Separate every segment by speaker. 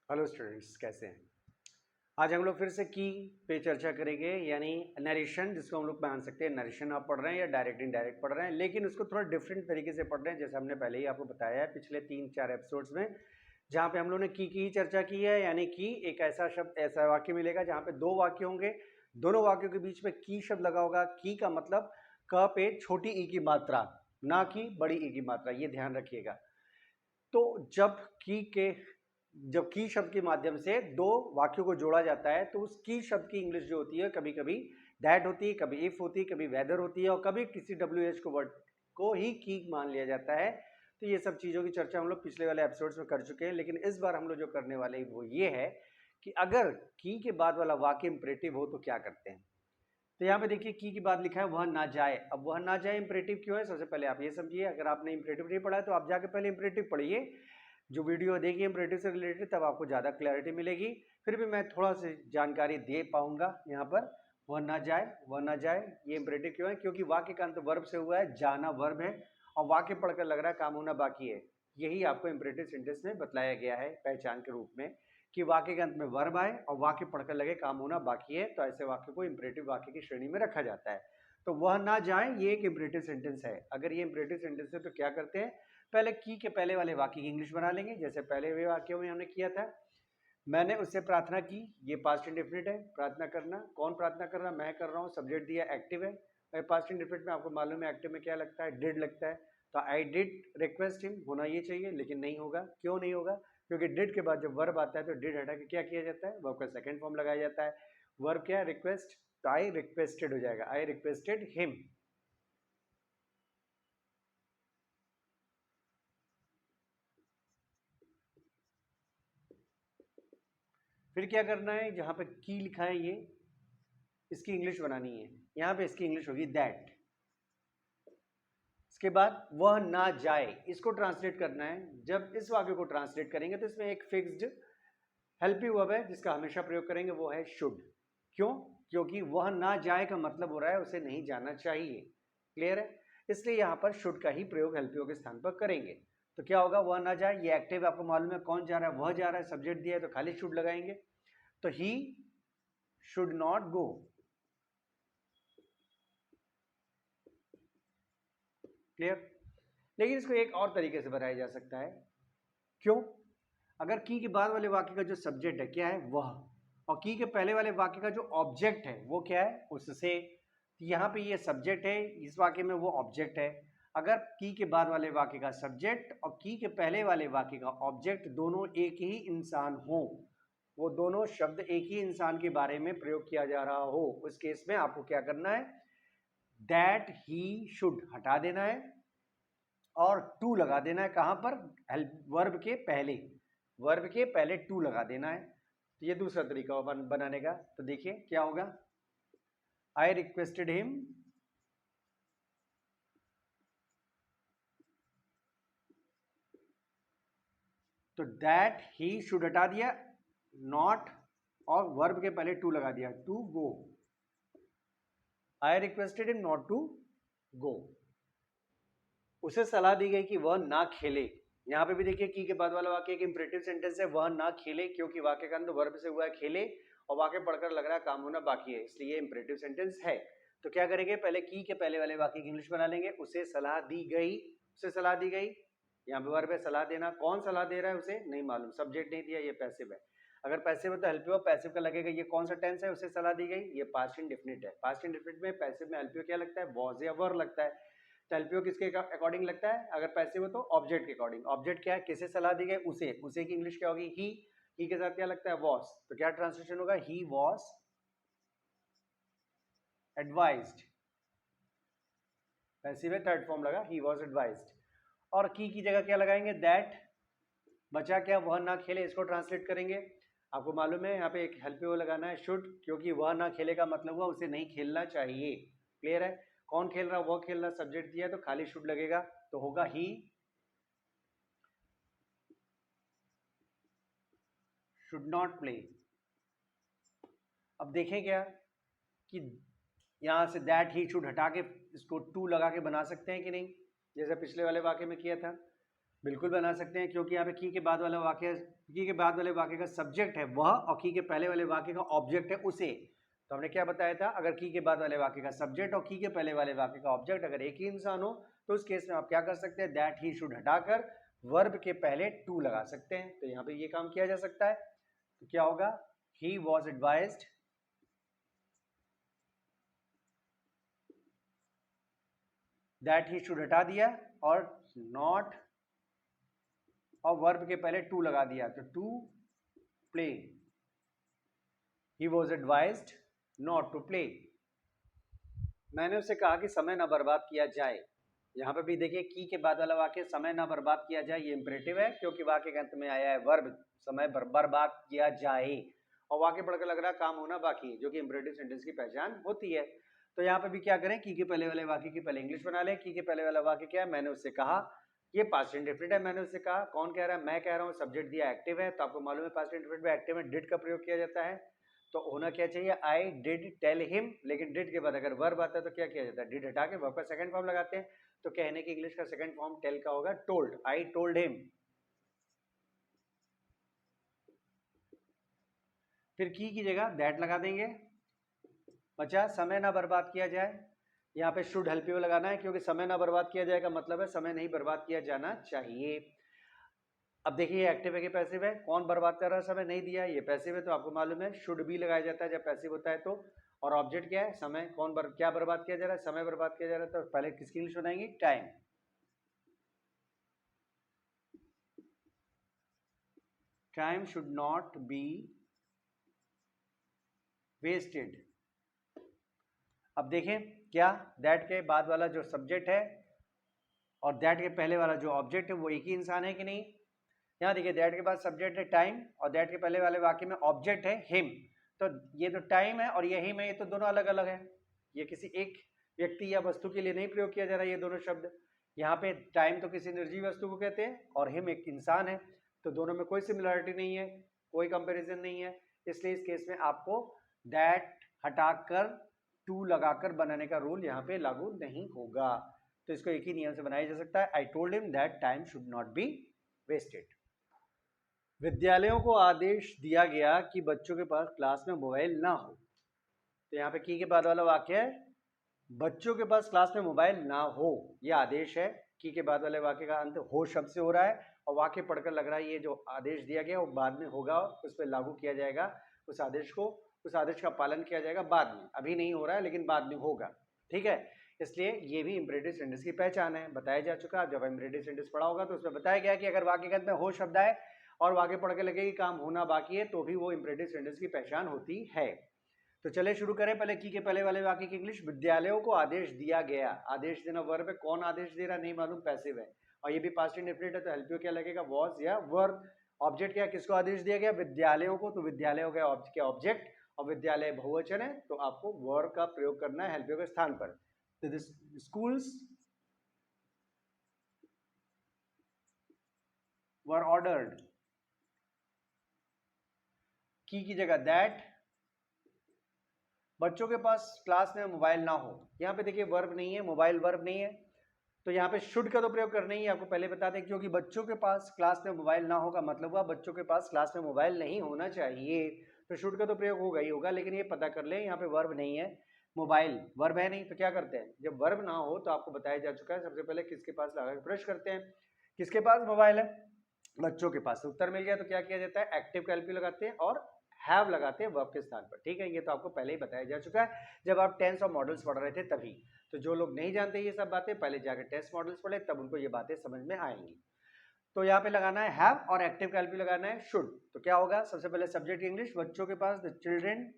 Speaker 1: Hello students, कैसे हैं। आज हम लोग फिर से की पे चर्चा करेंगे, यानी नरेशन, जिसको हम लोग मान सकते हैं नरेशन आप पढ़ रहे हैं या डायरेक्ट इनडायरेक्ट पढ़ रहे हैं, लेकिन उसको थोड़ा डिफरेंट तरीके से पढ़ रहे हैं, जैसे हमने पहले ही आपको बताया है पिछले 3-4 एपिसोड्स में, जहाँ पे हम लोग ने की चर्चा की है। यानी कि एक ऐसा शब्द, ऐसा वाक्य मिलेगा जहाँ पे दो वाक्य होंगे, दोनों वाक्यों के बीच में की शब्द लगा होगा। की का मतलब क पे छोटी ई की मात्रा, ना कि बड़ी ई की मात्रा, ये ध्यान रखिएगा। तो जब की शब्द के माध्यम से दो वाक्यों को जोड़ा जाता है, तो उस की शब्द की इंग्लिश जो होती है, कभी कभी दैट होती है, कभी इफ होती है, कभी वेदर होती है, और कभी किसी WH को वर्ड को ही की मान लिया जाता है। तो ये सब चीज़ों की चर्चा हम लोग पिछले वाले एपिसोड्स में कर चुके हैं, लेकिन इस बार हम लोग जो करने वाले हैं वो ये है कि अगर की के बाद वाला वाक्य इंपरेटिव हो तो क्या करते हैं। तो यहाँ पे देखिए की बाद लिखा है वह ना जाए। अब वह ना जाए इंपरेटिव क्यों है, सबसे पहले आप ये समझिए। अगर आपने इंपरेटिव नहीं पढ़ा है तो आप जाके पहले इंपरेटिव पढ़िए, जो वीडियो देखिए इंपरेटिव से रिलेटेड, तब आपको ज़्यादा क्लैरिटी मिलेगी। फिर भी मैं थोड़ा सी जानकारी दे पाऊंगा यहाँ पर। वह ना जाए, वह ना जाए, ये इंपरेटिव क्यों है? क्योंकि वाक्य का अंत वर्ब से हुआ है, जाना वर्ब है, और वाक्य पढ़कर लग रहा है काम होना बाकी है। यही आपको इंपरेटिव सेंटेंस में बतलाया गया है पहचान के रूप में, कि वाक्य के अंत में वर्ब आए और वाक्य पढ़कर लगे काम होना बाकी है, तो ऐसे वाक्य को इंपरेटिव वाक्य की श्रेणी में रखा जाता है। तो वह ना जाए ये एक इंपरेटिव सेंटेंस है। अगर ये इंपरेटिव सेंटेंस है तो क्या करते हैं, पहले की के पहले वाले वाक्य की इंग्लिश बना लेंगे, जैसे पहले वे वाक्यों में हमने किया था। मैंने उससे प्रार्थना की, ये पास्ट इंडेफिनिट है। प्रार्थना करना, कौन प्रार्थना कर रहा, मैं कर रहा हूँ, सब्जेक्ट दिया एक्टिव है। और पास्ट इंडेफिनिट में आपको मालूम है एक्टिव में क्या लगता है, डिड लगता है। तो आई डिड रिक्वेस्ट हिम होना ये चाहिए, लेकिन नहीं होगा। क्यों नहीं होगा? क्योंकि डिड के बाद जब वर्ब आता है तो डिड हटा के क्या किया जाता है, वर्ब का सेकंड फॉर्म लगाया जाता है। वर्ब क्या है, रिक्वेस्ट, तो आई रिक्वेस्टेड हो जाएगा, आई रिक्वेस्टेड हिम। फिर क्या करना है, जहां पे की लिखा है ये, इसकी इंग्लिश बनानी है। यहां पे इसकी इंग्लिश होगी दैट। इसके बाद वह ना जाए, इसको ट्रांसलेट करना है। जब इस वाक्य को ट्रांसलेट करेंगे तो इसमें एक फिक्स्ड हेल्पिंग वर्ब है जिसका हमेशा प्रयोग करेंगे, वो है शुड। क्यों? क्योंकि वह ना जाए का मतलब हो रहा है उसे नहीं जाना चाहिए। क्लियर है? इसलिए यहां पर शुड का ही प्रयोग हेल्पिंग के स्थान पर करेंगे। तो क्या होगा, वह ना जाए, ये एक्टिव आपको मालूम है, कौन जा रहा है, वह जा रहा है, सब्जेक्ट दिया है तो खाली शुड लगाएंगे। तो he should not go. Clear? लेकिन इसको एक और तरीके से बनाया जा सकता है। क्यों? अगर की के बाद वाले वाक्य का जो सब्जेक्ट है क्या है, वह, और की के पहले वाले वाक्य का जो ऑब्जेक्ट है वो क्या है, उससे। तो यहाँ पे ये सब्जेक्ट है, इस वाक्य में वो ऑब्जेक्ट है। अगर की के बाद वाले वाक्य का सब्जेक्ट और की के पहले वाले वाक्य का ऑब्जेक्ट दोनों एक ही इंसान हो, वो दोनों शब्द एक ही इंसान के बारे में प्रयोग किया जा रहा हो, उस केस में आपको क्या करना है, दैट ही शुड हटा देना है और टू लगा देना है। कहां पर? वर्ब के पहले, वर्ब के पहले टू लगा देना है। तो ये दूसरा तरीका बनाने का। तो देखिए क्या होगा, आई रिक्वेस्टेड हिम, तो दैट ही शुड हटा दिया, नॉट, और वर्ब के पहले टू लगा दिया, to go. I requested him not to go. उसे सलाह दी गई कि वह ना खेले। यहाँ पे भी देखिए की के बाद वाला वाक्य एक इंपरेटिव सेंटेंस है, वह ना खेले, क्योंकि वाक्य का अंत वर्ब से हुआ है खेले, और वाक्य पढ़कर लग रहा है काम होना बाकी है, इसलिए इंपरेटिव सेंटेंस है। तो क्या करेंगे, पहले की के पहले वाले वाक्य की इंग्लिश बना लेंगे। उसे सलाह दी गई, उसे सलाह दी गई, यहाँ पे वर्ब है सलाह देना, कौन सलाह दे रहा है उसे नहीं मालूम, सब्जेक्ट नहीं दिया, ये पैसिव है। अगर पैसिव है तो हेल्पिव, पैसिव का लगेगा, ये कौन सा टेंस है, उसे सलाह दी गई, ये पास्ट इंडेफिनिट है। पास्ट इंडेफिनिट में पैसिव में हेल्पिव क्या लगता है, वॉज या वर लगता है। तो एलपीओ किसके अकॉर्डिंग लगता है, अगर पैसिव हो तो ऑब्जेक्ट के अकॉर्डिंग। ऑब्जेक्ट क्या है, किसे सलाह दी गई, उसे, उसे की इंग्लिश क्या होगी, ही के साथ क्या लगता है, वॉस, तो क्या ट्रांसलेशन होगा, ही वॉस एडवाइज्ड। पैसिव है, थर्ड फॉर्म लगा, ही वॉज एडवाइज्ड। और की जगह क्या लगाएंगे, दैट। बचा क्या, वह ना खेले, इसको ट्रांसलेट करेंगे। आपको मालूम है यहाँ पे एक हेल्पिंग लगाना है, शुड, क्योंकि वह ना खेले का मतलब हुआ उसे नहीं खेलना चाहिए। क्लियर है? कौन खेल रहा, वह खेल रहा, सब्जेक्ट दिया है तो खाली शुड लगेगा, तो होगा ही शुड नॉट प्ले। अब देखें क्या कि यहां से दैट ही शुड हटा के इसको टू लगा के बना सकते हैं कि नहीं, जैसे पिछले वाले वाक्य में किया था। बिल्कुल बना सकते हैं, क्योंकि यहाँ पे की के बाद वाला वाक्य, की के बाद वाले वाक्य का सब्जेक्ट है वह और की के पहले वाले वाक्य का ऑब्जेक्ट है उसे। तो हमने क्या बताया था, अगर की के बाद वाले वाक्य का सब्जेक्ट और की के पहले वाले वाक्य का ऑब्जेक्ट अगर एक ही इंसान हो तो उस केस में आप क्या कर सकते हैं, दैट ही शुड हटाकर वर्ब के पहले टू लगा सकते हैं। तो यहाँ पे ये काम किया जा सकता है। तो क्या होगा, ही was advised that he should हटा दिया और नॉट और वर्ब के पहले टू लगा दिया, तो to play. He was advised not to play. मैंने उसे कहा कि समय ना बर्बाद किया जाए। यहाँ पे भी देखिए की के बाद वाला वाक्य समय ना बर्बाद किया जाए, ये इंपरेटिव है क्योंकि वाक्य के अंत में आया है वर्ब समय बर्बाद किया जाए और वाक्य पढ़कर लग रहा है काम होना बाकी है, जो कि इंपरेटिव सेंटेंस की पहचान होती है। तो यहाँ पे भी क्या करें, की के पहले वाले वाक्य की पहले इंग्लिश बना लें। की के पहले वाला वाक्य क्या है, मैंने उससे कहा, ये पास्ट इंडेफिनिट है। मैंने उससे कहा, कौन कह रहा है, मैं कह रहा हूँ। सब्जेक्ट दिया एक्टिव है, तो आपको मालूम है पास्ट इंडेफिनिट में एक्टिव में डिड का प्रयोग किया जाता है। तो होना क्या चाहिए, आई डिड टेल हिम, लेकिन डिड के बाद अगर वर्ब आता है तो क्या किया जाता है, डिड हटा के वर्ब का सेकंड फॉर्म लगाते हैं। तो कहने की इंग्लिश का सेकंड फॉर्म टेल का होगा टोल्ड, आई टोल्ड हिम। फिर की जगह दैट लगा देंगे। बचा समय ना बर्बाद किया जाए, यहाँ पे शुड हेल्प यू लगाना है क्योंकि समय ना बर्बाद किया जाए का मतलब है समय नहीं बर्बाद किया जाना चाहिए। अब देखिए एक्टिव है कि पैसिव है, कौन बर्बाद कर रहा है, समय नहीं दिया, ये पैसिव है। तो आपको मालूम है शुड भी लगाया जाता है जब पैसिव होता है तो। और ऑब्जेक्ट क्या है, समय। क्या बर्बाद किया जा रहा है, समय बर्बाद किया जा रहा है। तो पहले किसकी इंग्लिश बनाएंगे, time. Time should not be wasted. अब देखें क्या, दैट के बाद वाला जो सब्जेक्ट है और दैट के पहले वाला जो ऑब्जेक्ट है वो एक ही इंसान है कि नहीं। यहाँ देखिए दैट के बाद सब्जेक्ट है टाइम और दैट के पहले वाले वाक्य में ऑब्जेक्ट है हिम। तो ये तो टाइम है और ये हिम है, ये तो दोनों अलग अलग है। ये किसी एक व्यक्ति या वस्तु के लिए नहीं प्रयोग किया जा रहा है ये दोनों शब्द। यहाँ पे टाइम तो किसी निर्जीव वस्तु को कहते हैं और हिम एक इंसान है, तो दोनों में कोई सिमिलरिटी नहीं है, कोई कंपेरिजन नहीं है। इसलिए इस केस में आपको दैट हटाकर टू लगाकर बनाने का रूल यहाँ पे लागू नहीं होगा। तो इसको एक ही नियम से बनाया जा सकता है, I told him that time should not be wasted. विद्यालयों को आदेश दिया गया कि बच्चों के पास क्लास में मोबाइल ना हो। तो यहाँ पे की के बाद वाला वाक्य है बच्चों के पास क्लास में मोबाइल ना हो, यह आदेश है। की के बाद वाले वाक्य का अंत हो शब्द से हो रहा है और वाक्य पढ़कर लग रहा है ये जो आदेश दिया गया वो बाद में होगा, उस पर लागू किया जाएगा, उस आदेश को, उस आदेश का पालन किया जाएगा बाद में। अभी नहीं हो रहा है लेकिन बाद में होगा, ठीक है। इसलिए ये भी इंपरेटिव सेंटेंस की पहचान है, बताया जा चुका। जब इंपरेटिव सेंटेंस पढ़ा होगा तो उसमें बताया गया कि अगर वाक्य के अंत में हो शब्द आए और वाक्य पढ़ के लगे कि काम होना बाकी है तो भी वो इंपरेटिव सेंटेंस की पहचान होती है। तो चले शुरू करें। पहले की के पहले वाले वाक्य की इंग्लिश। विद्यालयों को आदेश दिया गया, आदेश देना वर्ब है, कौन आदेश दे रहा नहीं मालूम, पैसिव है और ये भी पास्ट इंडेफिनिट है तो हेल्प यू क्या लगेगा, वॉज या वर्ब। ऑब्जेक्ट क्या, किसको आदेश दिया गया, विद्यालयों को, तो विद्यालयों का ऑब्जेक्ट और विद्यालय बहुवचन है तो आपको वर्ब का प्रयोग करना है हेल्प यू के स्थान पर। तो दिस स्कूल्स वर ऑर्डर्ड, की जगह दैट, बच्चों के पास क्लास में मोबाइल ना हो। यहाँ पे देखिए वर्ब नहीं है, मोबाइल वर्ब नहीं है, तो यहाँ पे शुड का तो प्रयोग करना ही है, आपको पहले बता दें, क्योंकि बच्चों के पास क्लास में मोबाइल ना होगा मतलब हुआ बच्चों के पास क्लास में मोबाइल नहीं होना चाहिए, तो शुड का तो प्रयोग होगा ही होगा। लेकिन ये पता कर ले यहाँ पे वर्ब नहीं है, मोबाइल वर्ब है नहीं, तो क्या करते हैं, जब वर्ब ना हो तो आपको बताया जा चुका है सबसे पहले किसके पास लगा के प्रश्न करते हैं, किसके पास मोबाइल है, बच्चों के पास। उत्तर मिल गया तो क्या किया जाता है, एक्टिव का एलपी लगाते हैं और हैव लगाते हैं वर्ब के स्थान पर, ठीक है। ये तो आपको पहले ही बताया जा चुका है जब आप टेंस और मॉडल्स पढ़ रहे थे तभी। तो जो लोग नहीं जानते ये सब बातें पहले जाकर टेंस मॉडल्स पढ़े तब उनको ये बातें समझ में आएंगी। तो यहाँ पे लगाना है हैव और एक्टिव का एलपी लगाना है शुड। तो क्या होगा, सबसे पहले सब्जेक्ट इंग्लिश, बच्चों के पास, the children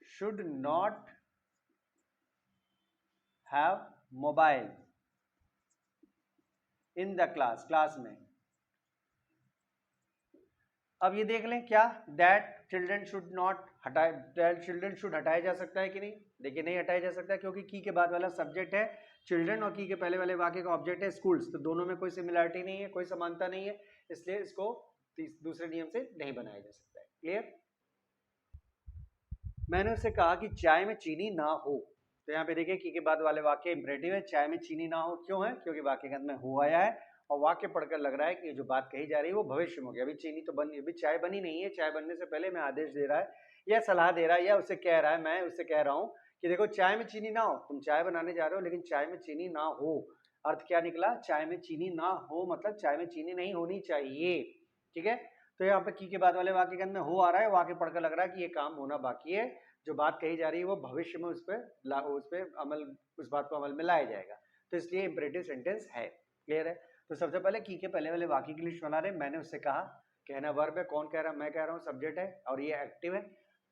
Speaker 1: should not have mobile in the class, class में। अब ये देख लें क्या, दैट चिल्ड्रन शुड नॉट हटाए, दैट चिल्ड्रन शुड हटाया जा सकता है कि नहीं, देखिए नहीं हटाया जा सकता क्योंकि की के बाद वाला सब्जेक्ट है चिल्ड्रन और की के पहले वाले वाक्य का ऑब्जेक्ट है स्कूल्स, तो दोनों में कोई सिमिलरिटी नहीं है, कोई समानता नहीं है, इसलिए इसको दूसरे नियम से नहीं बनाया जा सकता है। क्लियर। मैंने उससे कहा कि चाय में चीनी ना हो, तो यहाँ पे देखिए की के बाद वाले वाक्य इंपरेटिव है, चाय में चीनी ना हो, क्यों है? क्योंकि वाक्य के अंत में हो आया है और वाक्य पढ़कर लग रहा है कि जो बात कही जा रही है वो भविष्य में हो गया। अभी चीनी तो बनी, अभी चाय बनी नहीं है, चाय बनने से पहले मैं आदेश दे रहा है या सलाह दे रहा है या उससे कह रहा है, मैं उससे कह रहा हूँ कि देखो चाय में चीनी ना हो, तुम चाय बनाने जा रहे हो लेकिन चाय में चीनी ना हो। अर्थ क्या निकला? चाय में चीनी ना हो मतलब चाय में चीनी नहीं होनी चाहिए। ठीक है, तो यहाँ पे की के बाद वाले वाक्य के अंदर हो आ रहा है, वाक्य पढ़कर लग रहा है कि ये काम होना बाकी है, जो बात कही जा रही है वो भविष्य में उस पर अमल, उस बात को अमल में लाया जाएगा, तो इसलिए इंपरेटिव सेंटेंस है। क्लियर है? तो सबसे पहले की के पहले वाले वाक्य की लिस्ट बना रहे, मैंने उससे कहा, कहना वर्ब है, कौन कह रहा है? मैं कह रहा हूँ, सब्जेक्ट है और ये एक्टिव है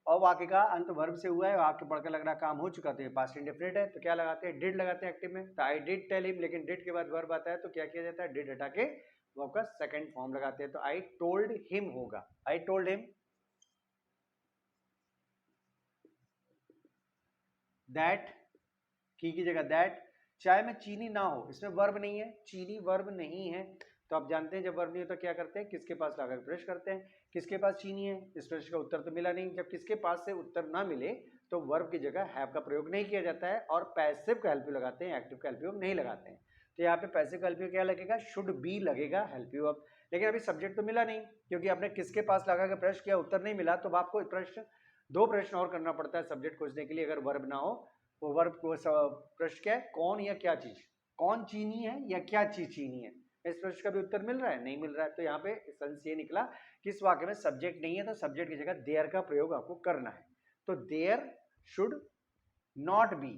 Speaker 1: और वाक्य का अंत वर्ब से हुआ है, वाक्य पढ़कर लग रहा काम हो चुका, तो ये पास्ट इंडेफिनिट है, तो क्या लगाते हैं? डिड लगाते हैं एक्टिव में, तो आई डिड टेल हिम, लेकिन डिड के बाद वर्ब आता है तो क्या किया जाता है? डिड हटा के वर्ब का सेकंड फॉर्म लगाते हैं, तो आई टोल्ड हिम होगा, आई टोल्ड हिम दैट, की जगह दैट, चाय में चीनी ना हो, इसमें वर्ब नहीं है, चीनी वर्ब नहीं है, तो आप जानते हैं जब वर्ब नहीं हो तो क्या करते हैं? किसके पास लाकर प्रश्न करते हैं, किसके पास चीनी है? इस प्रश्न का उत्तर तो मिला नहीं, जब किसके पास से उत्तर ना मिले तो वर्ब की जगह हैव का प्रयोग नहीं किया जाता है और पैसिव का हेल्प यू लगाते हैं, एक्टिव का हेल्प यू नहीं लगाते हैं। तो यहाँ पे पैसिव का हेल्प यू क्या लगेगा? शुड बी लगेगा, हेल्प यू अप, लेकिन अभी सब्जेक्ट तो मिला नहीं क्योंकि आपने किसके पास लगा कर प्रश्न किया, उत्तर नहीं मिला, तो आपको प्रश्न, दो प्रश्न और करना पड़ता है सब्जेक्ट खोजने के लिए अगर वर्ब ना हो। वो वर्ब को प्रश्न क्या है? कौन या क्या चीज, कौन चीनी है या क्या चीज चीनी है? इस प्रश्न का भी उत्तर मिल रहा है? नहीं मिल रहा है, तो यहाँ पे सेंस ये निकला कि इस वाक्य में सब्जेक्ट नहीं है, तो सब्जेक्ट की जगह देयर का प्रयोग आपको करना है, तो there should not be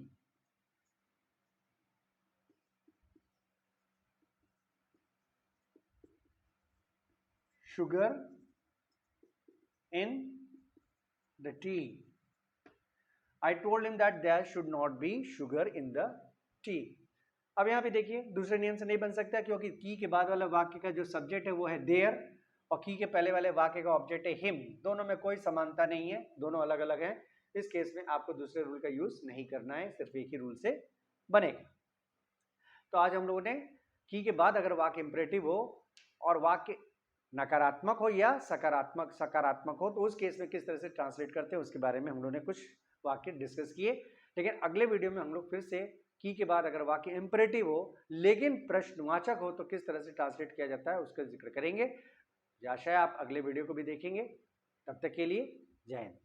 Speaker 1: sugar in the tea. I told him that there should not be sugar in the tea. अब यहाँ पे देखिए दूसरे नियम से नहीं बन सकता क्योंकि की के बाद वाला वाक्य का जो सब्जेक्ट है वो है देयर और की के पहले वाले वाक्य का ऑब्जेक्ट है हिम, दोनों में कोई समानता नहीं है, दोनों अलग अलग हैं। इस केस में आपको दूसरे रूल का यूज नहीं करना है, सिर्फ एक ही रूल से बनेगा। तो आज हम लोगों ने की के बाद अगर वाक्य इंपरेटिव हो और वाक्य नकारात्मक हो या सकारात्मक हो तो उस केस में किस तरह से ट्रांसलेट करते हैं उसके बारे में हम लोगों ने कुछ वाक्य डिस्कस किए। लेकिन अगले वीडियो में हम लोग फिर से की के बाद अगर वाक्य इंपरेटिव हो लेकिन प्रश्नवाचक हो तो किस तरह से ट्रांसलेट किया जाता है उसका जिक्र करेंगे। आशा है आप अगले वीडियो को भी देखेंगे। तब तक के लिए जय हिंद।